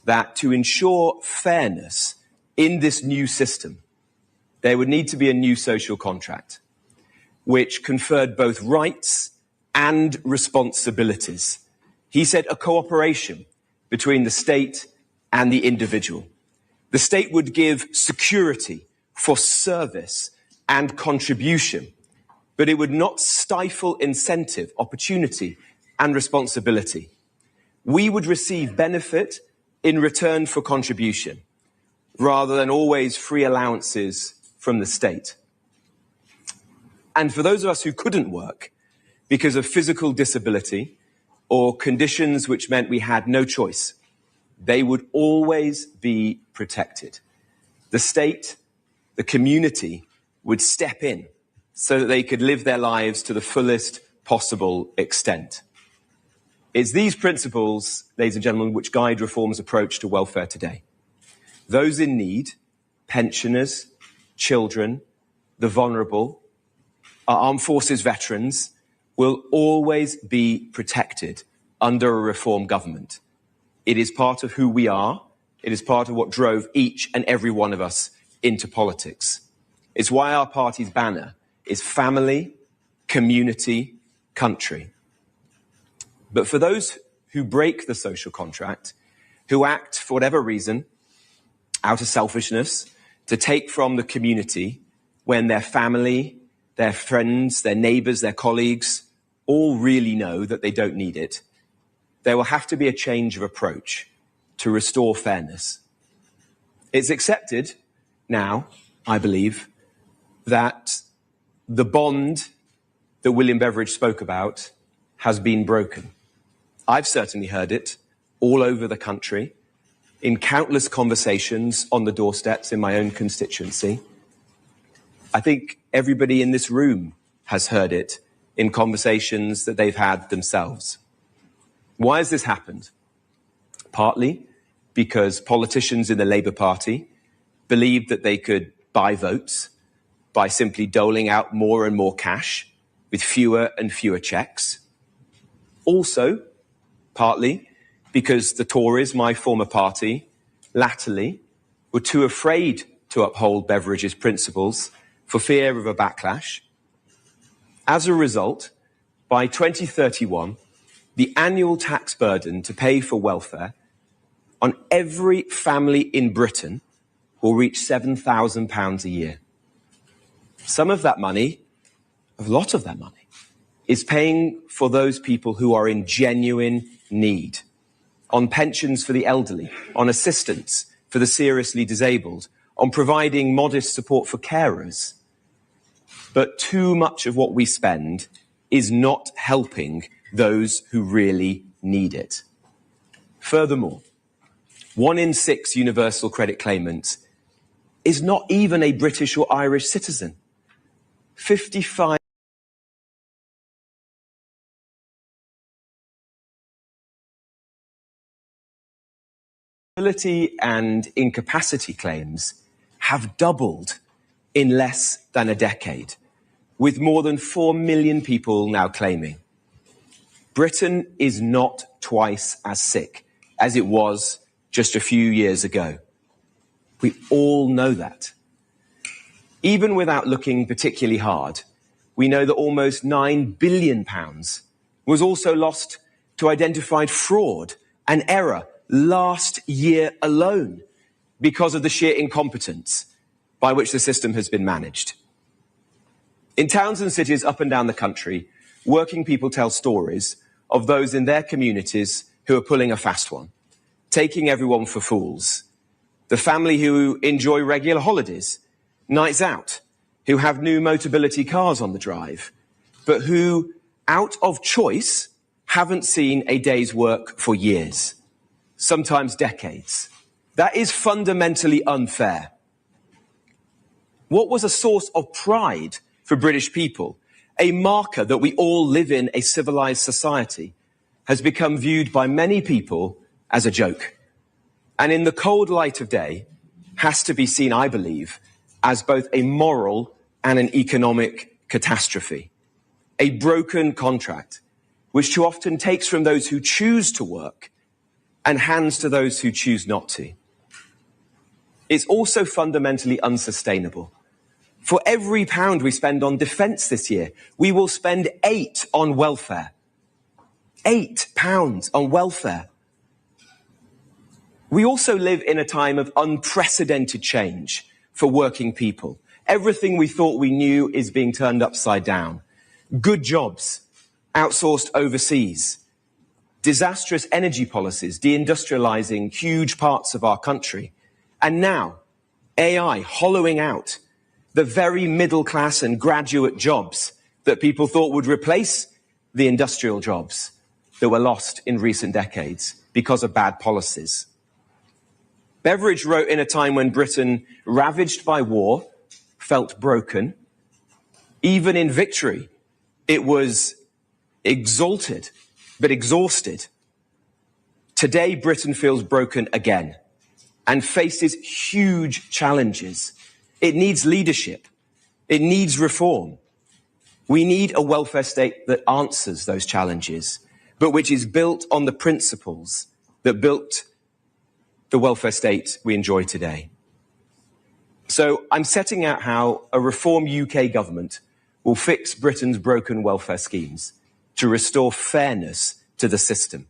that to ensure fairness in this new system, there would need to be a new social contract, which conferred both rights and responsibilities. He said a cooperation between the state and the individual. The state would give security for service and contribution, but it would not stifle incentive, opportunity, and responsibility. We would receive benefit in return for contribution, rather than always free allowances from the state. And for those of us who couldn't work because of physical disability or conditions which meant we had no choice, they would always be protected. The state, the community would step in so that they could live their lives to the fullest possible extent. It's these principles, ladies and gentlemen, which guide Reform's approach to welfare today. Those in need, pensioners, children, the vulnerable, our armed forces veterans, will always be protected under a Reform government. It is part of who we are. It is part of what drove each and every one of us into politics. It's why our party's banner is family, community, country. But for those who break the social contract, who act for whatever reason, out of selfishness, to take from the community when their family, their friends, their neighbours, their colleagues all really know that they don't need it, there will have to be a change of approach to restore fairness. It's accepted now, I believe, that the bond that William Beveridge spoke about has been broken. I've certainly heard it all over the country, in countless conversations on the doorsteps in my own constituency. I think everybody in this room has heard it in conversations that they've had themselves. Why has this happened? Partly because politicians in the Labour Party believed that they could buy votes by simply doling out more and more cash with fewer and fewer checks. Also, partly because the Tories, my former party, latterly were too afraid to uphold Beveridge's principles for fear of a backlash. As a result, by 2031, the annual tax burden to pay for welfare on every family in Britain will reach £7,000 a year. Some of that money, a lot of that money, is paying for those people who are in genuine need, on pensions for the elderly, on assistance for the seriously disabled, on providing modest support for carers. But too much of what we spend is not helping those who really need it. Furthermore, 1 in 6 universal credit claimants is not even a British or Irish citizen. 55 disability and incapacity claims have doubled in less than a decade, with more than 4 million people now claiming. Britain is not twice as sick as it was just a few years ago. We all know that. Even without looking particularly hard, we know that almost £9 billion was also lost to identified fraud and error last year alone because of the sheer incompetence by which the system has been managed. In towns and cities up and down the country, working people tell stories of those in their communities who are pulling a fast one, taking everyone for fools. The family who enjoy regular holidays, nights out, who have new Motability cars on the drive, but who, out of choice, haven't seen a day's work for years, sometimes decades. That is fundamentally unfair. What was a source of pride for British people, a marker that we all live in a civilized society, has become viewed by many people as a joke. And in the cold light of day, has to be seen, I believe, as both a moral and an economic catastrophe. A broken contract, which too often takes from those who choose to work and hands to those who choose not to. It's also fundamentally unsustainable. For every pound we spend on defence this year, we will spend 8 on welfare. £8 on welfare. We also live in a time of unprecedented change for working people. Everything we thought we knew is being turned upside down. Good jobs, outsourced overseas, disastrous energy policies, deindustrializing huge parts of our country. And now, AI hollowing out the very middle class and graduate jobs that people thought would replace the industrial jobs that were lost in recent decades because of bad policies. Beveridge wrote in a time when Britain, ravaged by war, felt broken. Even in victory, it was exalted, but exhausted. Today, Britain feels broken again and faces huge challenges. It needs leadership. It needs reform. We need a welfare state that answers those challenges, but which is built on the principles that built the welfare state we enjoy today. So I'm setting out how a reform UK government will fix Britain's broken welfare schemes to restore fairness to the system,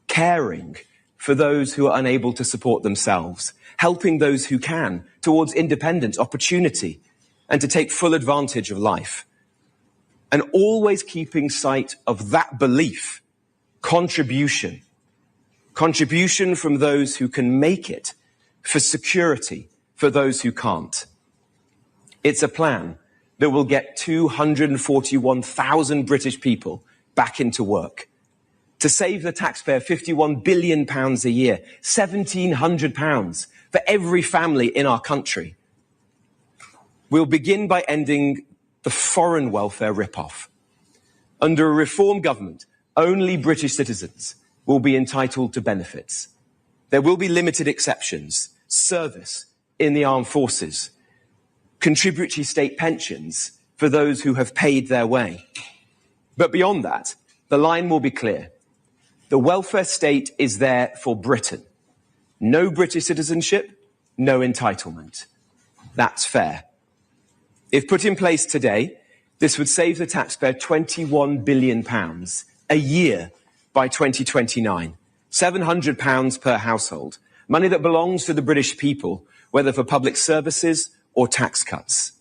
caring for those who are unable to support themselves, helping those who can towards independence, opportunity, and to take full advantage of life. And always keeping sight of that belief, contribution from those who can make it, for security for those who can't. It's a plan that will get 241,000 British people back into work, to save the taxpayer £51 billion a year, £1,700 for every family in our country. We'll begin by ending the foreign welfare rip-off. Under a reform government, only British citizens will be entitled to benefits. There will be limited exceptions: service in the armed forces, contributory state pensions for those who have paid their way. But beyond that, the line will be clear. The welfare state is there for Britain. No British citizenship, no entitlement. That's fair. If put in place today, this would save the taxpayer £21 billion a year by 2029, £700 per household, money that belongs to the British people, whether for public services or tax cuts.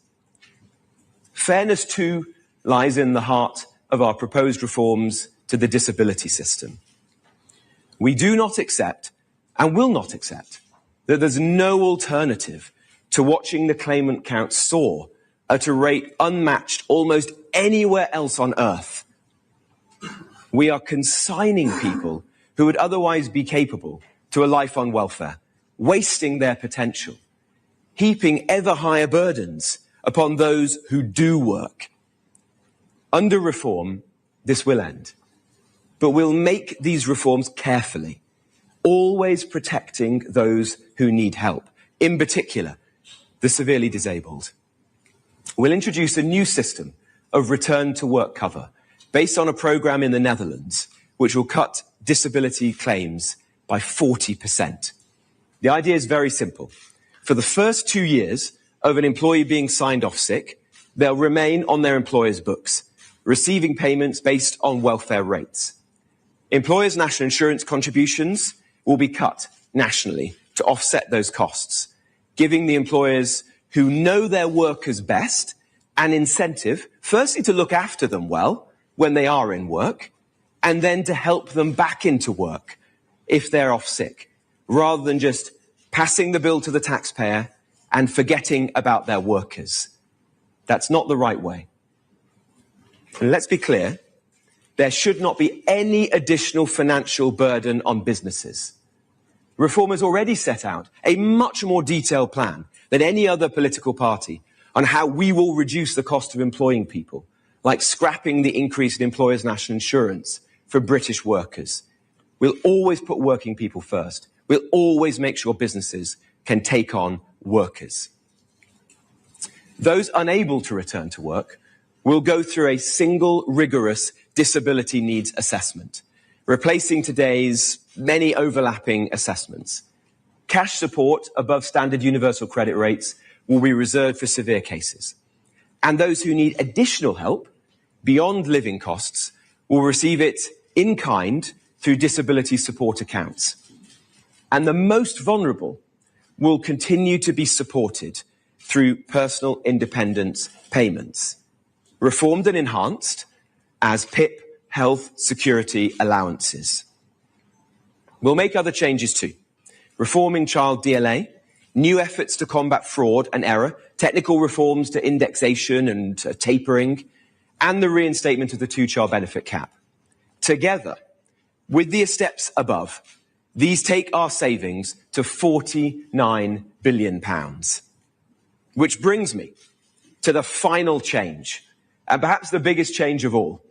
Fairness, too, lies in the heart of our proposed reforms to the disability system. We do not accept, and will not accept, that there's no alternative to watching the claimant count soar at a rate unmatched almost anywhere else on earth. We are consigning people who would otherwise be capable to a life on welfare, wasting their potential, heaping ever higher burdens upon those who do work. Under reform, this will end. But we'll make these reforms carefully, always protecting those who need help, in particular, the severely disabled. We'll introduce a new system of return to work cover based on a programme in the Netherlands, which will cut disability claims by 40%. The idea is very simple. For the first 2 years of an employee being signed off sick, they'll remain on their employer's books, receiving payments based on welfare rates. Employers' national insurance contributions will be cut nationally to offset those costs, giving the employers who know their workers best an incentive, firstly to look after them well when they are in work, and then to help them back into work if they're off sick, rather than just passing the bill to the taxpayer and forgetting about their workers. That's not the right way. And let's be clear, there should not be any additional financial burden on businesses. Reform has already set out a much more detailed plan than any other political party on how we will reduce the cost of employing people, like scrapping the increase in employers' national insurance for British workers. We'll always put working people first. We'll always make sure businesses can take on workers. Those unable to return to work will go through a single rigorous disability needs assessment, replacing today's many overlapping assessments. Cash support above standard universal credit rates will be reserved for severe cases. And those who need additional help beyond living costs will receive it in kind through disability support accounts. And the most vulnerable will continue to be supported through personal independence payments, reformed and enhanced as PIP health security allowances. We'll make other changes too. Reforming child DLA, new efforts to combat fraud and error, technical reforms to indexation and tapering, and the reinstatement of the two-child benefit cap. Together, with the steps above, these take our savings to £49 billion. Which brings me to the final change, and perhaps the biggest change of all.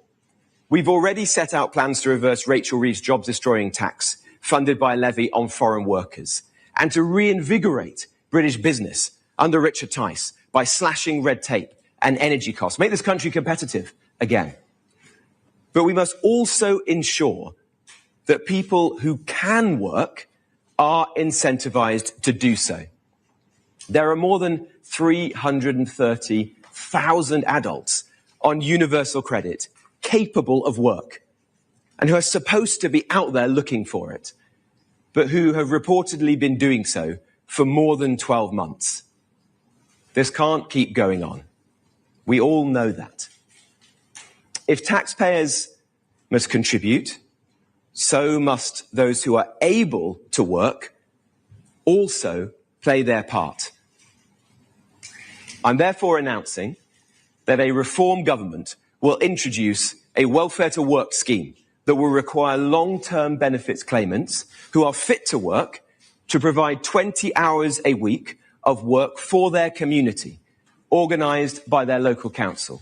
We've already set out plans to reverse Rachel Reeves' jobs-destroying tax funded by a levy on foreign workers, and to reinvigorate British business under Richard Tice by slashing red tape and energy costs, make this country competitive again. But we must also ensure that people who can work are incentivized to do so. There are more than 330,000 adults on universal credit capable of work and who are supposed to be out there looking for it, but who have reportedly been doing so for more than 12 months. This can't keep going on. We all know that. If taxpayers must contribute, so must those who are able to work also play their part. I'm therefore announcing that a reform government will introduce a welfare to work scheme that will require long-term benefits claimants who are fit to work to provide 20 hours a week of work for their community, organised by their local council.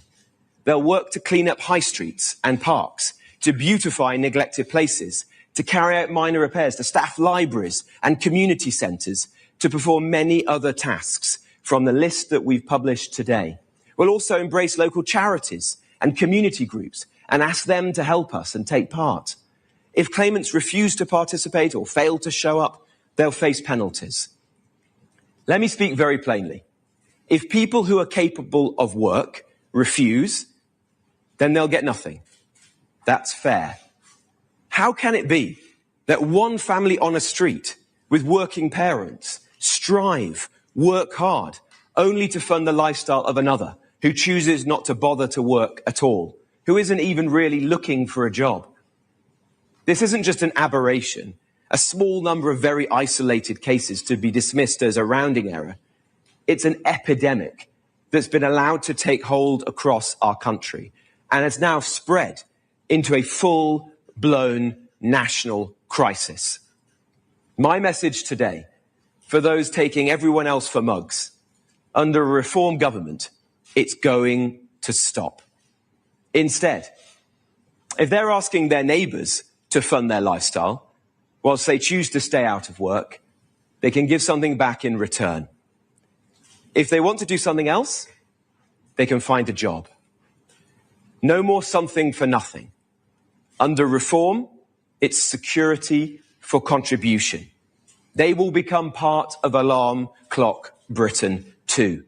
They'll work to clean up high streets and parks, to beautify neglected places, to carry out minor repairs, to staff libraries and community centres, to perform many other tasks from the list that we've published today. We'll also embrace local charities and community groups and ask them to help us and take part. If claimants refuse to participate or fail to show up, they'll face penalties. Let me speak very plainly. If people who are capable of work refuse, then they'll get nothing. That's fair. How can it be that one family on a street with working parents strive, work hard, only to fund the lifestyle of another who chooses not to bother to work at all, who isn't even really looking for a job? This isn't just an aberration, a small number of very isolated cases to be dismissed as a rounding error. It's an epidemic that's been allowed to take hold across our country and has now spread into a full-blown national crisis. My message today, for those taking everyone else for mugs, under a reform government, it's going to stop. Instead, if they're asking their neighbours to fund their lifestyle, whilst they choose to stay out of work, they can give something back in return. If they want to do something else, they can find a job. No more something for nothing. Under reform, it's security for contribution. They will become part of Alarm Clock Britain too.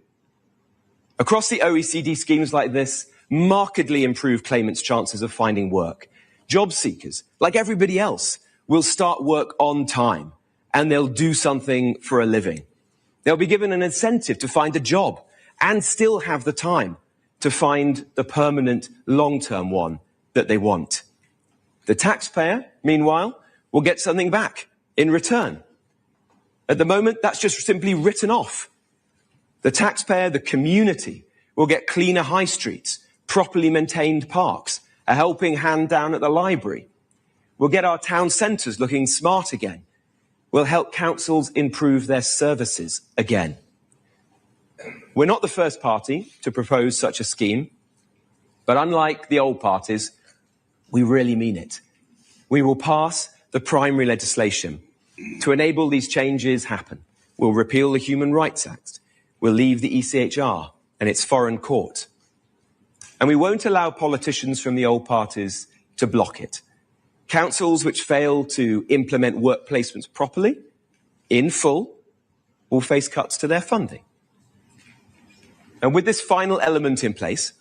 Across the OECD, schemes like this markedly improve claimants' chances of finding work. Job seekers, like everybody else, will start work on time and they'll do something for a living. They'll be given an incentive to find a job and still have the time to find the permanent long-term one that they want. The taxpayer, meanwhile, will get something back in return. At the moment, that's just simply written off. The taxpayer, the community, will get cleaner high streets, properly maintained parks, a helping hand down at the library. We'll get our town centres looking smart again. We'll help councils improve their services again. We're not the first party to propose such a scheme, but unlike the old parties, we really mean it. We will pass the primary legislation to enable these changes happen. We'll repeal the Human Rights Act. We'll leave the ECHR and its foreign court. And we won't allow politicians from the old parties to block it. Councils which fail to implement work placements properly, in full, will face cuts to their funding. And with this final element in place,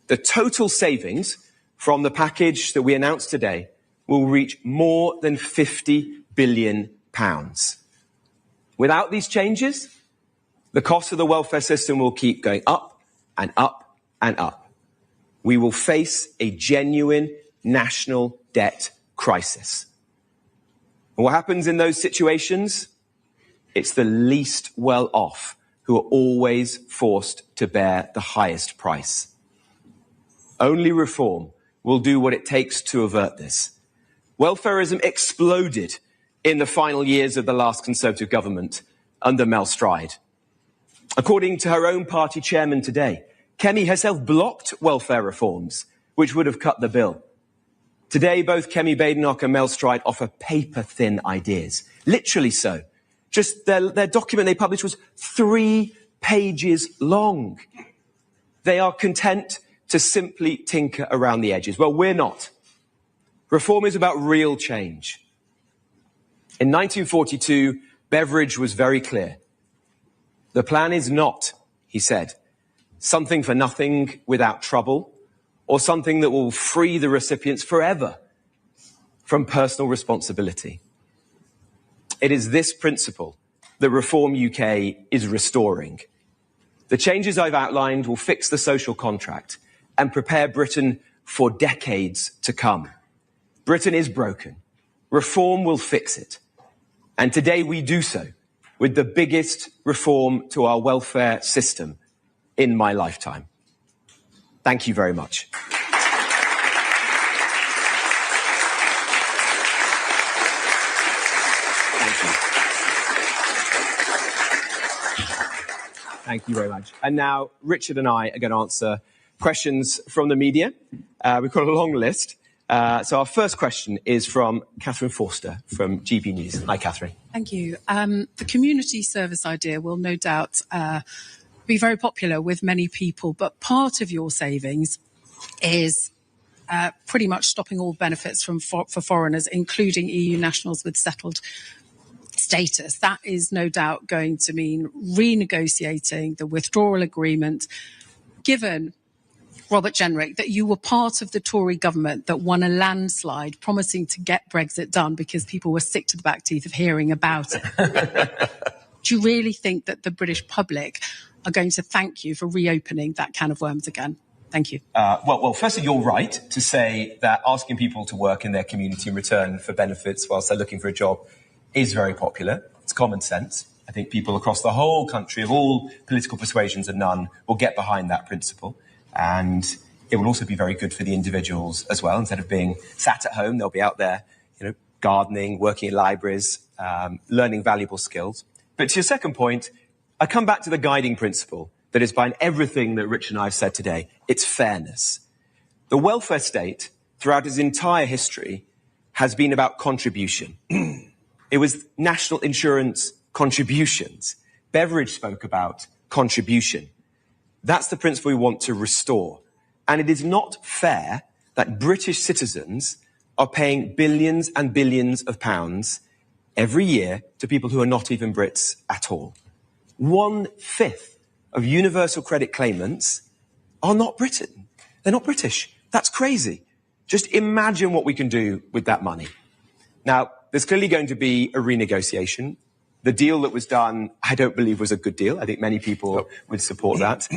the total savings from the package that we announced today will reach more than £50 billion. Without these changes, the cost of the welfare system will keep going up and up and up. We will face a genuine national debt crisis. And what happens in those situations? It's the least well off who are always forced to bear the highest price. Only reform will do what it takes to avert this. Welfarism exploded in the final years of the last Conservative government under Mel Stride. According to her own party chairman today, Kemi herself blocked welfare reforms, which would have cut the bill. Today, both Kemi Badenoch and Mel Stride offer paper-thin ideas. Literally so. Just their document they published was 3 pages long. They are content to simply tinker around the edges. Well, we're not. Reform is about real change. In 1942, Beveridge was very clear. The plan is not, he said, something for nothing without trouble, or something that will free the recipients forever from personal responsibility. It is this principle that Reform UK is restoring. The changes I've outlined will fix the social contract and prepare Britain for decades to come. Britain is broken. Reform will fix it. And today we do so with the biggest reform to our welfare system in my lifetime. Thank you very much. Thank you very much. And now Richard and I are going to answer questions from the media. We've got a long list. So our first question is from Catherine Forster from GB News. Hi, Catherine. Thank you. The community service idea will no doubt be very popular with many people, but part of your savings is pretty much stopping all benefits for foreigners, including EU nationals with settled status. That is no doubt going to mean renegotiating the withdrawal agreement, given, Robert Jenrick, that you were part of the Tory government that won a landslide promising to get Brexit done because people were sick to the back teeth of hearing about it. Do you really think that the British public are going to thank you for reopening that can of worms again? Thank you. Well, firstly, you're right to say that asking people to work in their community in return for benefits whilst they're looking for a job is very popular. It's common sense. I think people across the whole country of all political persuasions and none will get behind that principle. And it will also be very good for the individuals as well. Instead of being sat at home, they'll be out there, gardening, working in libraries, learning valuable skills. But to your second point, I come back to the guiding principle that is behind everything that Rich and I have said today. It's fairness. The welfare state, throughout its entire history, has been about contribution. It was national insurance contributions. Beveridge spoke about contribution. That's the principle we want to restore. And it is not fair that British citizens are paying billions and billions of pounds every year to people who are not even Brits at all. 1/5 of universal credit claimants are not Britain. They're not British. That's crazy. Just imagine what we can do with that money. Now, there's clearly going to be a renegotiation. The deal that was done, I don't believe was a good deal. I think many people would support that.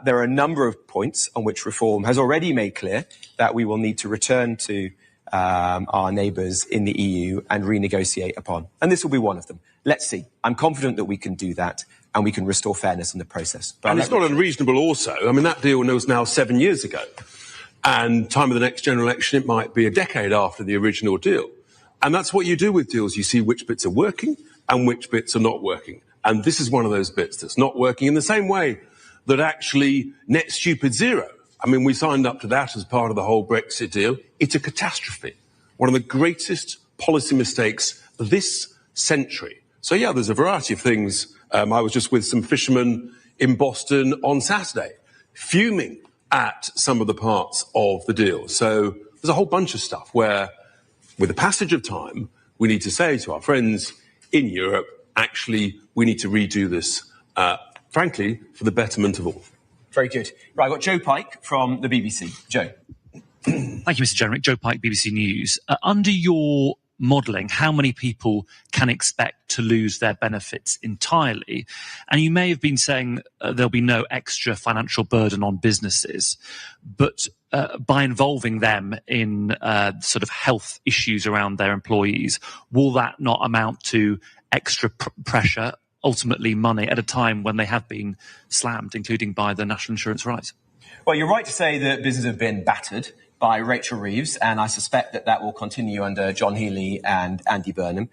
There are a number of points on which Reform has already made clear that we will need to return to our neighbours in the EU and renegotiate upon. And this will be one of them. Let's see. I'm confident that we can do that and we can restore fairness in the process. But and it's not unreasonable also. I mean, that deal was now 7 years ago. And time of the next general election, it might be a decade after the original deal. And that's what you do with deals. You see which bits are working and which bits are not working. And this is one of those bits that's not working in the same way that actually net stupid zero. I mean, we signed up to that as part of the whole Brexit deal. It's a catastrophe. One of the greatest policy mistakes this century. So, yeah, there's a variety of things. I was just with some fishermen in Boston on Saturday, fuming at some of the parts of the deal. So there's a whole bunch of stuff where With the passage of time, we need to say to our friends in Europe, actually, we need to redo this, frankly, for the betterment of all. Very good. Right, I've got Joe Pike from the BBC. Joe. Thank you, Mr. Jenrick. Joe Pike, BBC News. Under your modelling, how many people can expect to lose their benefits entirely? And you may have been saying there'll be no extra financial burden on businesses, but by involving them in sort of health issues around their employees, will that not amount to extra pressure, ultimately money, at a time when they have been slammed, including by the national insurance rise? Well, you're right to say that businesses have been battered by Rachel Reeves, and I suspect that that will continue under John Healey and Andy Burnham.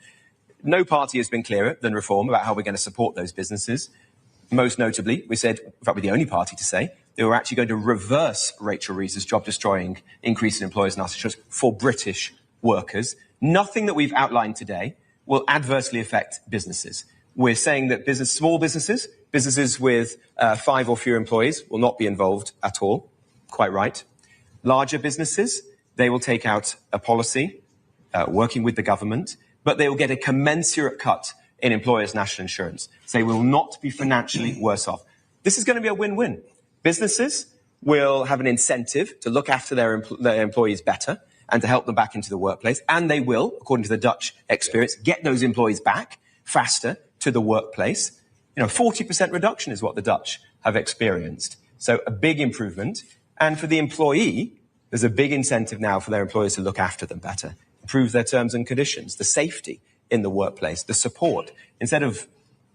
No party has been clearer than Reform about how we're going to support those businesses. Most notably, we said, in fact, we're the only party to say, that we're actually going to reverse Rachel Reeves' job-destroying increase in employers' national insurance for British workers. Nothing that we've outlined today will adversely affect businesses. We're saying that small businesses, businesses with 5 or fewer employees will not be involved at all. Quite right. Larger businesses, they will take out a policy working with the government, but they will get a commensurate cut in employers' national insurance. So they will not be financially worse off. This is going to be a win-win. Businesses will have an incentive to look after their employees better and to help them back into the workplace. And they will, according to the Dutch experience, get those employees back faster to the workplace. 40% reduction is what the Dutch have experienced. So a big improvement. And for the employee, there's a big incentive now for their employers to look after them better, improve their terms and conditions, the safety in the workplace, the support. Instead of,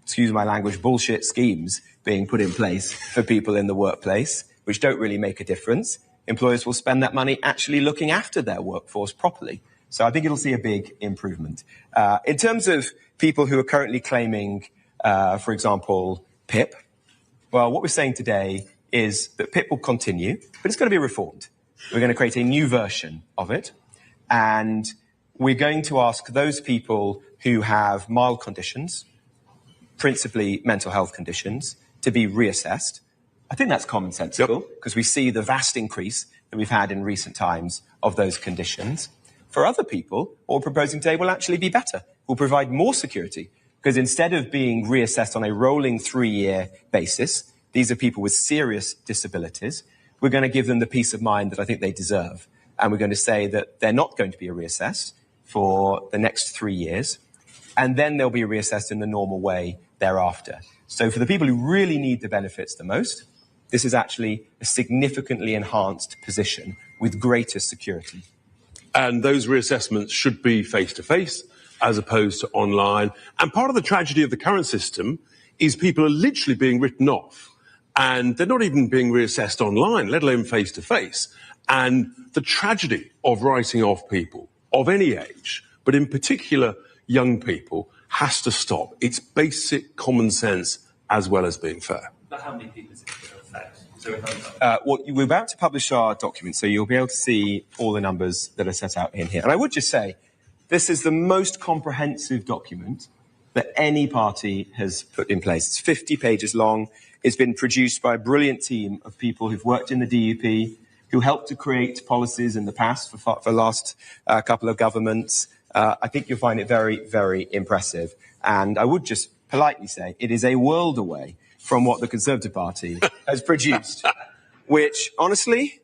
excuse my language, bullshit schemes being put in place for people in the workplace, which don't really make a difference, employers will spend that money actually looking after their workforce properly. So I think it'll see a big improvement. In terms of people who are currently claiming, for example, PIP, well, what we're saying today is that PIP will continue, but it's going to be reformed. We're going to create a new version of it, and we're going to ask those people who have mild conditions, principally mental health conditions, to be reassessed. I think that's commonsensical, because we see the vast increase that we've had in recent times of those conditions. For other people, what we're proposing today will actually be better. We'll provide more security, because instead of being reassessed on a rolling 3-year basis, these are people with serious disabilities. We're going to give them the peace of mind that I think they deserve. And we're going to say that they're not going to be reassessed for the next 3 years. And then they'll be reassessed in the normal way thereafter. So for the people who really need the benefits the most, this is actually a significantly enhanced position with greater security. And those reassessments should be face-to-face as opposed to online. And part of the tragedy of the current system is people are literally being written off. And they're not even being reassessed online, let alone face-to-face. And the tragedy of writing off people of any age, but in particular young people, has to stop. It's basic common sense as well as being fair. But how many people is it going to affect? Well, we're about to publish our document, so you'll be able to see all the numbers that are set out in here. And I would just say, this is the most comprehensive document that any party has put in place. It's 50 pages long. It's been produced by a brilliant team of people who've worked in the DUP, who helped to create policies in the past for the last couple of governments. I think you'll find it very, very impressive. And I would just politely say it is a world away from what the Conservative Party has produced, which, honestly,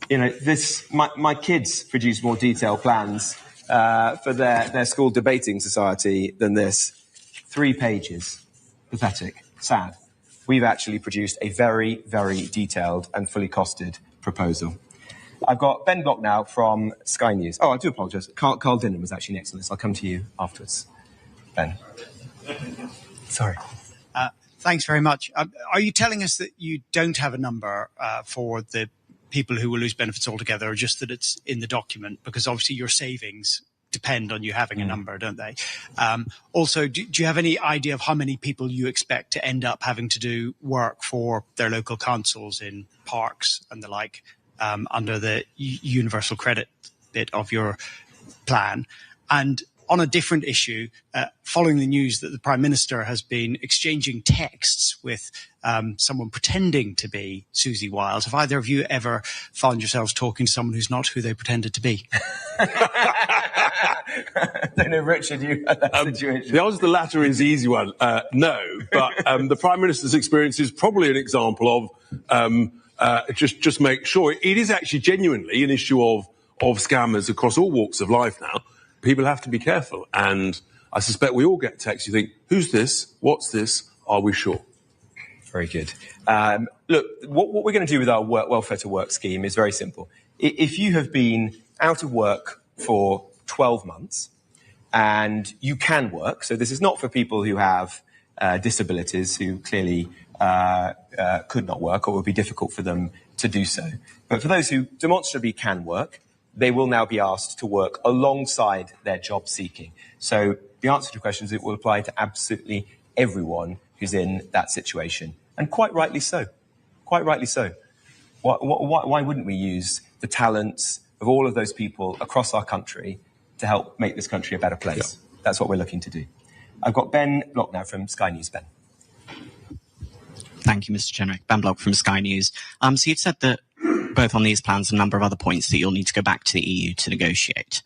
my kids produce more detailed plans for their school debating society than this. 3 pages. Pathetic. Sad. We've actually produced a very, very detailed and fully costed proposal. I've got Ben Block now from Sky News. Oh, I do apologise. Carl Dinham was actually next on this. I'll come to you afterwards. Ben. Sorry. Thanks very much. Are you telling us that you don't have a number for the people who will lose benefits altogether, or just that it's in the document? Because obviously your savings depend on you having a number, don't they? Also, do you have any idea of how many people you expect to end up having to do work for their local councils in parks and the like under the universal credit bit of your plan? And on a different issue, following the news that the Prime Minister has been exchanging texts with someone pretending to be Susie Wild, have either of you ever found yourselves talking to someone who's not who they pretended to be? I don't know, Richard, you had that situation. The answer to the latter is the easy one. No, but the Prime Minister's experience is probably an example of just make sure. It is actually genuinely an issue of scammers across all walks of life now. People have to be careful. And I suspect we all get texts. You think, who's this? What's this? Are we sure? Very good. Look, what we're going to do with our welfare to work scheme is very simple. If you have been out of work for 12 months and you can work, so this is not for people who have disabilities who clearly could not work or it would be difficult for them to do so. But for those who demonstrably can work, they will now be asked to work alongside their job seeking. So the answer to your question is it will apply to absolutely everyone who's in that situation. And quite rightly so. Quite rightly so. Why wouldn't we use the talents of all of those people across our country to help make this country a better place? Yeah. That's what we're looking to do. I've got Ben Block now from Sky News. Ben. Thank you, Mr. Jenrick. Ben Block from Sky News. So you've said that both on these plans and a number of other points that you'll need to go back to the EU to negotiate.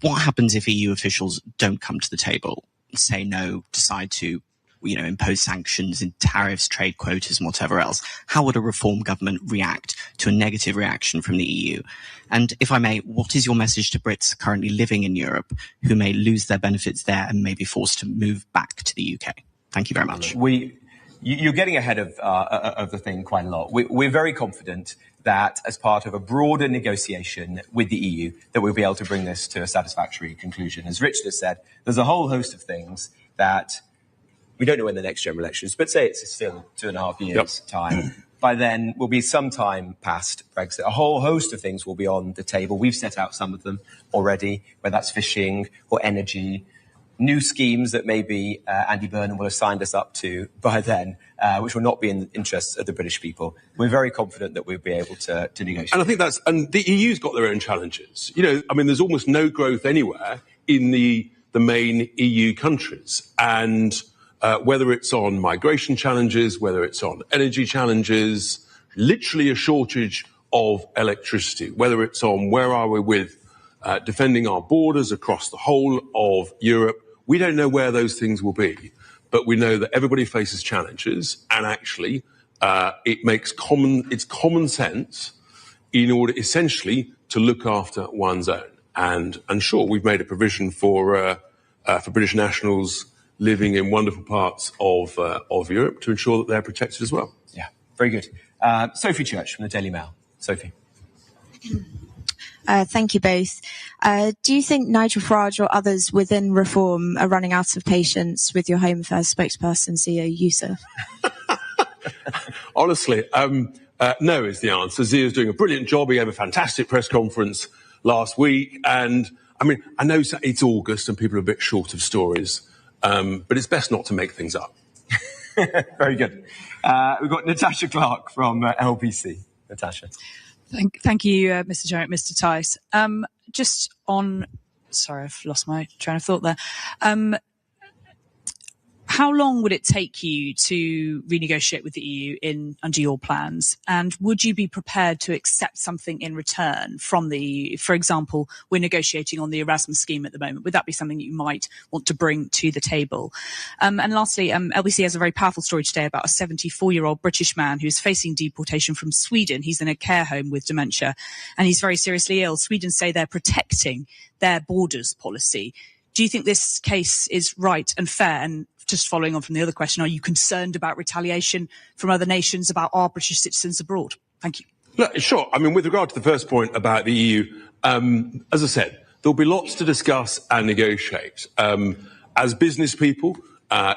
What happens if EU officials don't come to the table, say no, decide to, impose sanctions and tariffs, trade quotas and whatever else? How would a reform government react to a negative reaction from the EU? And if I may, what is your message to Brits currently living in Europe who may lose their benefits there and may be forced to move back to the UK? Thank you very much. You're getting ahead of the thing quite a lot. We're very confident that as part of a broader negotiation with the EU, that we'll be able to bring this to a satisfactory conclusion. As Richard has said, there's a whole host of things that we don't know when the next general election is, but say it's still 2.5 years' time. By then, will be some time past Brexit. A whole host of things will be on the table. We've set out some of them already, whether that's fishing or energy, new schemes that maybe Andy Burnham will have signed us up to by then, which will not be in the interests of the British people. We're very confident that we'll be able to negotiate. And I think and the EU's got their own challenges. There's almost no growth anywhere in the main EU countries. And whether it's on migration challenges, whether it's on energy challenges, literally a shortage of electricity, whether it's on where are we with defending our borders across the whole of Europe. We don't know where those things will be, but we know that everybody faces challenges, and actually it's common sense in order essentially to look after one's own. And sure, we've made a provision for British nationals living in wonderful parts of Europe to ensure that they're protected as well. Yeah, very good. Sophie Church from the Daily Mail. Sophie. Thank you both. Do you think Nigel Farage or others within Reform are running out of patience with your Home Affairs spokesperson, Zia Youssef? Honestly, no is the answer. Zia's doing a brilliant job. He gave a fantastic press conference last week. And I know it's August and people are a bit short of stories, but it's best not to make things up. Very good. We've got Natasha Clark from LBC. Natasha. Thank you, Mr. Jenrick, Mr. Tice. Sorry, I've lost my train of thought there. How long would it take you to renegotiate with the EU under your plans? And would you be prepared to accept something in return from the EU? For example, we're negotiating on the Erasmus scheme at the moment. Would that be something you might want to bring to the table? And lastly, LBC has a very powerful story today about a 74-year-old British man who's facing deportation from Sweden. He's in a care home with dementia and he's very seriously ill. Sweden say they're protecting their borders policy. Do you think this case is right and fair? And just following on from the other question, are you concerned about retaliation from other nations about our British citizens abroad? Thank you. Look, sure. With regard to the first point about the EU, as I said, there'll be lots to discuss and negotiate. As business people,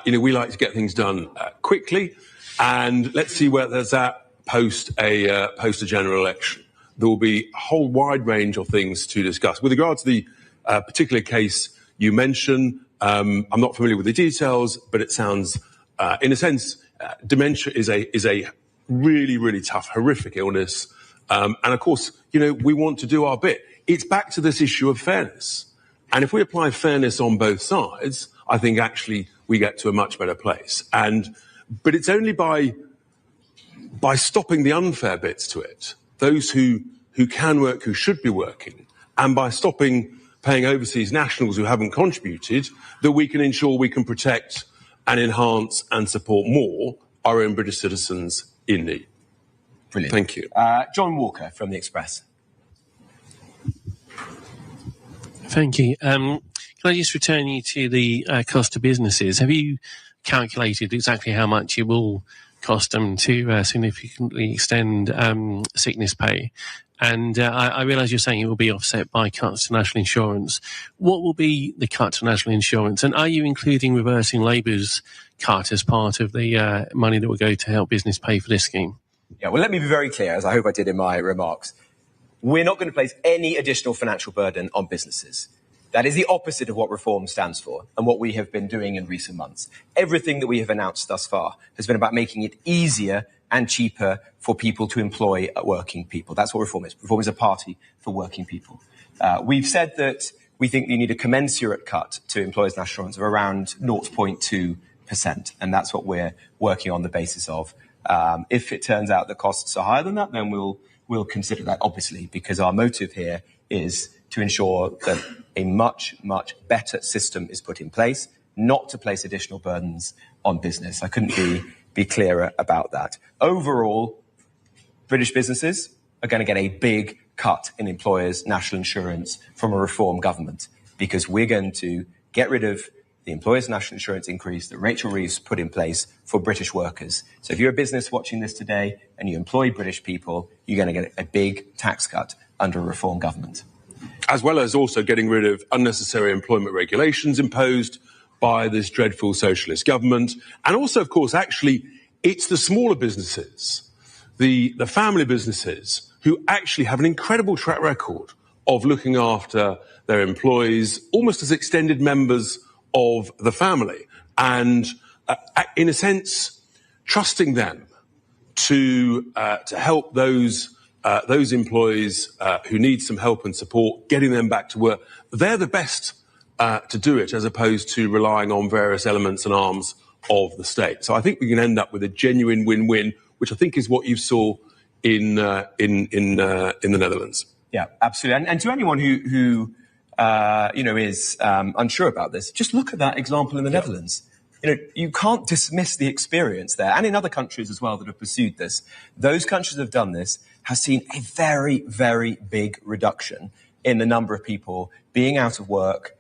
we like to get things done quickly, and let's see where there's at post a general election. There will be a whole wide range of things to discuss. With regard to the particular case you mentioned, I'm not familiar with the details, but it sounds, in a sense, dementia is a really, really tough, horrific illness. And of course, we want to do our bit. It's back to this issue of fairness. And if we apply fairness on both sides, I think actually we get to a much better place. But it's only by stopping the unfair bits to it, those who can work, who should be working, and by stopping paying overseas nationals who haven't contributed, that we can ensure we can protect and enhance and support more our own British citizens in need. Brilliant. Thank you. John Walker from The Express. Thank you. Can I just return you to the cost to businesses? Have you calculated exactly how much it will cost them to significantly extend sickness pay? And I realise you're saying it will be offset by cuts to national insurance. What will be the cut to national insurance? And are you including reversing Labour's cut as part of the money that will go to help business pay for this scheme? Yeah, well, let me be very clear, as I hope I did in my remarks. We're not going to place any additional financial burden on businesses. That is the opposite of what reform stands for and what we have been doing in recent months. Everything that we have announced thus far has been about making it easier and cheaper for people to employ working people. That's what reform is. Reform is a party for working people. We've said that we think you need a commensurate cut to employers' national insurance of around 0.2%, and that's what we're working on the basis of. If it turns out the costs are higher than that, then we'll consider that, obviously, because our motive here is to ensure that a much, much better system is put in place, not to place additional burdens on business. I couldn't be clearer about that. Overall, British businesses are going to get a big cut in employers' national insurance from a reform government, because we're going to get rid of the employers' national insurance increase that Rachel Reeves put in place for British workers. So if you're a business watching this today and you employ British people, you're going to get a big tax cut under a reform government. As well as also getting rid of unnecessary employment regulations imposed by this dreadful socialist government. And also, of course, actually, it's the smaller businesses, the family businesses, who actually have an incredible track record of looking after their employees almost as extended members of the family, and in a sense, trusting them to help those employees who need some help and support, getting them back to work. They're the best to do it, as opposed to relying on various elements and arms of the state. So I think we can end up with a genuine win-win, which I think is what you saw in the Netherlands. Yeah, absolutely. And to anyone who is unsure about this, just look at that example in the Netherlands. You can't dismiss the experience there, and in other countries as well that have pursued this. Those countries that have done this have seen a very, very big reduction in the number of people being out of work,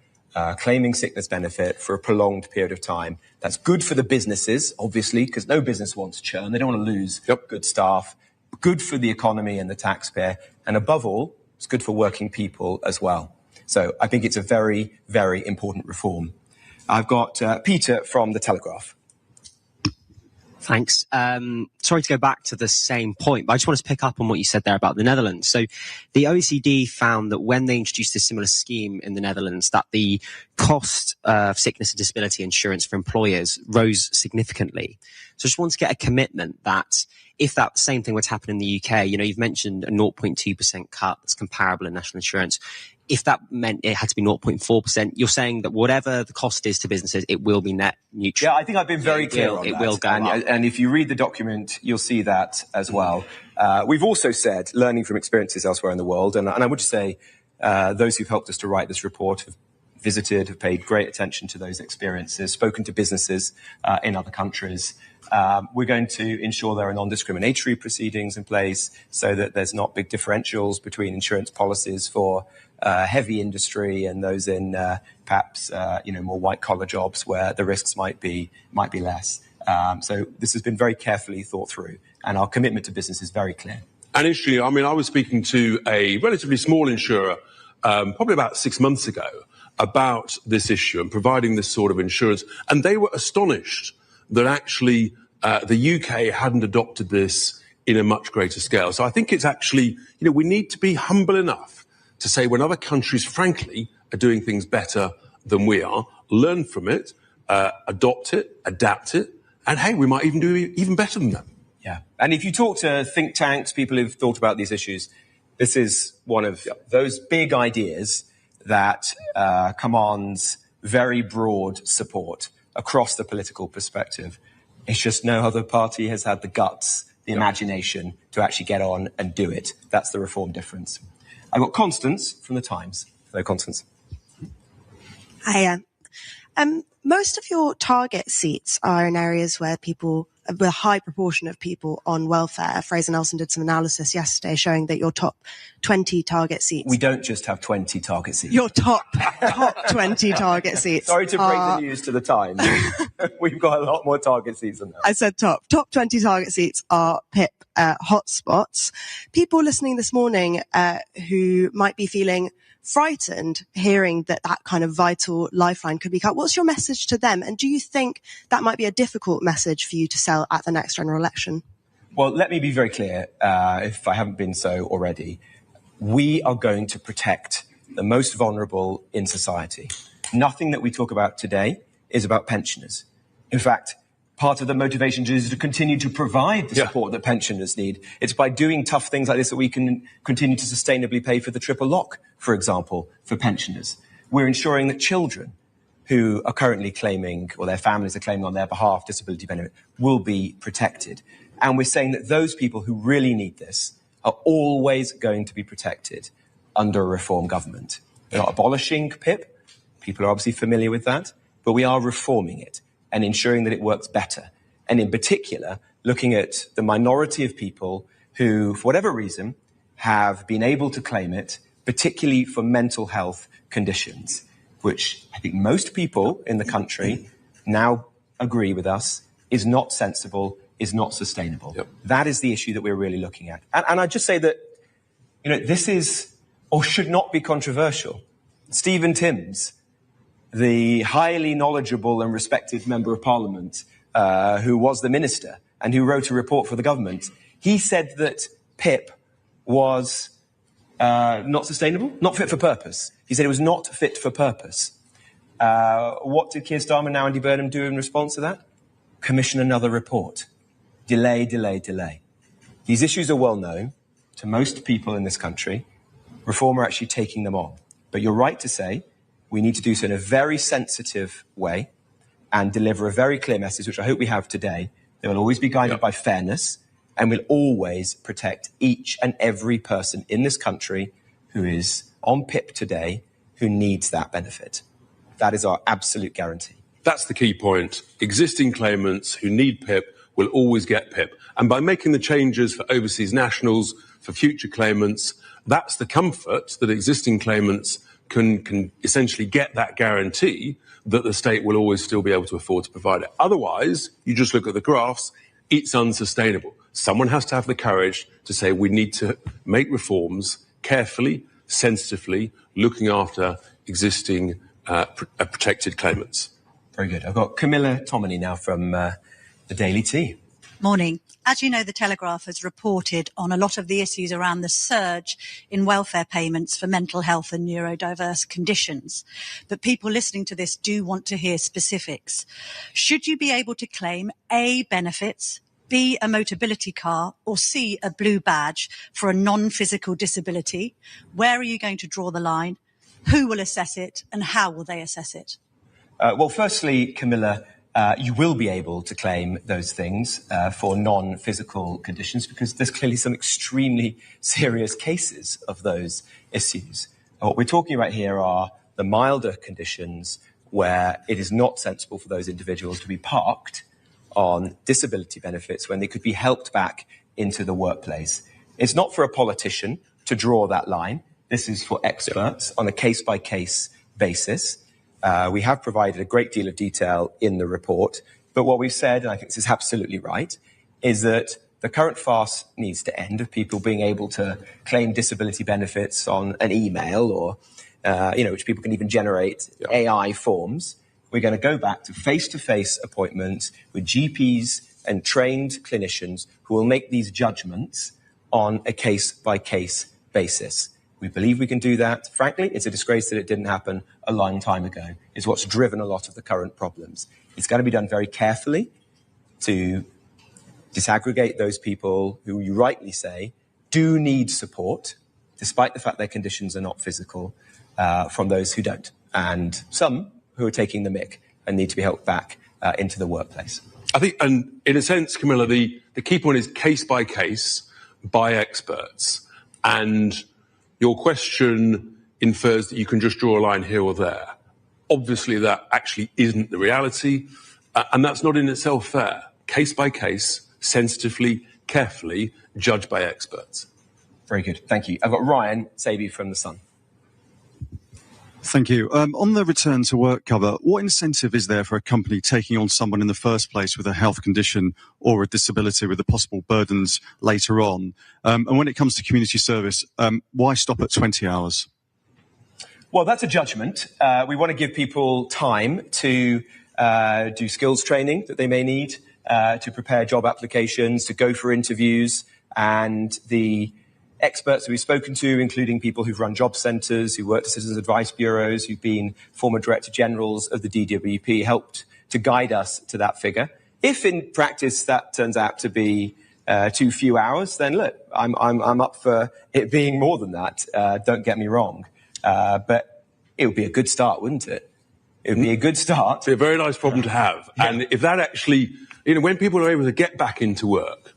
claiming sickness benefit for a prolonged period of time. That's good for the businesses, obviously, because no business wants churn. They don't want to lose good staff. Good for the economy and the taxpayer. And above all, it's good for working people as well. So I think it's a very, very important reform. I've got Peter from The Telegraph. Thanks. Sorry to go back to the same point, but I just wanted to pick up on what you said there about the Netherlands. So the OECD found that when they introduced a similar scheme in the Netherlands, that the cost of sickness and disability insurance for employers rose significantly. So I just wanted to get a commitment that if that same thing were to happen in the UK, you've mentioned a 0.2% cut that's comparable in national insurance. If that meant it had to be 0.4%, you're saying that whatever the cost is to businesses, it will be net neutral. Yeah, I think I've been very clear on that. It will go up. And if you read the document, you'll see that as well. We've also said, learning from experiences elsewhere in the world, and I would say those who've helped us to write this report have visited, have paid great attention to those experiences, spoken to businesses in other countries. We're going to ensure there are non-discriminatory proceedings in place so that there's not big differentials between insurance policies for heavy industry and those in perhaps more white-collar jobs where the risks might be less. So this has been very carefully thought through, and our commitment to business is very clear. And interestingly, I was speaking to a relatively small insurer probably about 6 months ago about this issue and providing this sort of insurance, and they were astonished that actually the UK hadn't adopted this in a much greater scale. So I think it's actually, we need to be humble enough to say when other countries, frankly, are doing things better than we are, learn from it, adopt it, adapt it, and hey, we might even do even better than them. Yeah. And if you talk to think tanks, people who've thought about these issues, this is one of those big ideas that commands very broad support across the political perspective. It's just no other party has had the guts, the imagination to actually get on and do it. That's the reform difference. I've got Constance from the Times. Hello, Constance. Hiya. Most of your target seats are in areas where a high proportion of people on welfare. Fraser Nelson did some analysis yesterday showing that your top 20 target seats. We don't just have 20 target seats. Your top 20 target seats. Sorry to break the news to the Times. We've got a lot more target seats than that. I said top 20 target seats are PIP hotspots. People listening this morning who might be feeling frightened hearing that kind of vital lifeline could be cut. What's your message to them? And do you think that might be a difficult message for you to sell at the next general election? Well, let me be very clear, if I haven't been so already. We are going to protect the most vulnerable in society. Nothing that we talk about today is about pensioners. In fact, part of the motivation is to continue to provide the support that pensioners need. It's by doing tough things like this that we can continue to sustainably pay for the triple lock, for example, for pensioners. We're ensuring that children who are currently claiming, or their families are claiming on their behalf, disability benefit, will be protected. And we're saying that those people who really need this are always going to be protected under a reform government. We're not abolishing PIP. People are obviously familiar with that. But we are reforming it and ensuring that it works better. And in particular, looking at the minority of people who, for whatever reason, have been able to claim it, particularly for mental health conditions, which I think most people in the country now agree with us is not sensible, is not sustainable. Yep. That is the issue that we're really looking at. And I just say that, this is, or should not be controversial. Stephen Timms, the highly knowledgeable and respected Member of Parliament, who was the minister and who wrote a report for the government, he said that PIP was not sustainable, not fit for purpose. He said it was not fit for purpose. What did Keir Starmer and now Andy Burnham do in response to that? Commission another report. Delay, delay, delay. These issues are well known to most people in this country. Reform are actually taking them on. But you're right to say we need to do so in a very sensitive way and deliver a very clear message, which I hope we have today. They will always be guided by fairness and will always protect each and every person in this country who is on PIP today who needs that benefit. That is our absolute guarantee. That's the key point. Existing claimants who need PIP will always get PIP. And by making the changes for overseas nationals, for future claimants, that's the comfort that existing claimants can essentially get that guarantee that the state will always still be able to afford to provide it. Otherwise, you just look at the graphs, it's unsustainable. Someone has to have the courage to say we need to make reforms carefully, sensitively, looking after existing protected claimants. Very good. I've got Camilla Tominey now from the Daily Tea. Morning. As you know, the Telegraph has reported on a lot of the issues around the surge in welfare payments for mental health and neurodiverse conditions. But people listening to this do want to hear specifics. Should you be able to claim A, benefits, B, a motability car, or C, a blue badge for a non-physical disability? Where are you going to draw the line? Who will assess it, and how will they assess it? Well, firstly, Camilla, you will be able to claim those things for non-physical conditions because there's clearly some extremely serious cases of those issues. And what we're talking about here are the milder conditions where it is not sensible for those individuals to be parked on disability benefits when they could be helped back into the workplace. It's not for a politician to draw that line. This is for experts on a case-by-case basis. We have provided a great deal of detail in the report, but what we've said, and I think this is absolutely right, is that the current farce needs to end of people being able to claim disability benefits on an email or, which people can even generate AI forms. We're going to go back to face-to-face appointments with GPs and trained clinicians who will make these judgments on a case-by-case basis. We believe we can do that. Frankly, it's a disgrace that it didn't happen a long time ago. It's what's driven a lot of the current problems. It's going to be done very carefully to disaggregate those people who you rightly say do need support, despite the fact their conditions are not physical. from those who don't, and some who are taking the mick and need to be helped back into the workplace. I think, and in a sense, Camilla, the key point is case by case by experts. And your question infers that you can just draw a line here or there. Obviously, that actually isn't the reality, and that's not in itself fair. Case by case, sensitively, carefully, judged by experts. Very good. Thank you. I've got Ryan Saby from The Sun. Thank you. On the return to work cover, what incentive is there for a company taking on someone in the first place with a health condition or a disability with the possible burdens later on? And when it comes to community service, why stop at 20 hours? Well, that's a judgment. We want to give people time to do skills training that they may need, to prepare job applications, to go for interviews, and the experts that we've spoken to, including people who've run job centres, who worked at citizens advice bureaus, who've been former director generals of the DWP, helped to guide us to that figure. If in practice that turns out to be too few hours, then look, I'm up for it being more than that. Don't get me wrong, but it would be a good start, wouldn't it? It would be a good start. It's a very nice problem to have, and if that actually, when people are able to get back into work,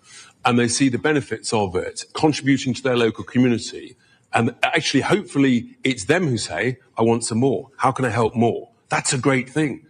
and they see the benefits of it, contributing to their local community. And actually, hopefully, it's them who say, I want some more. How can I help more? That's a great thing.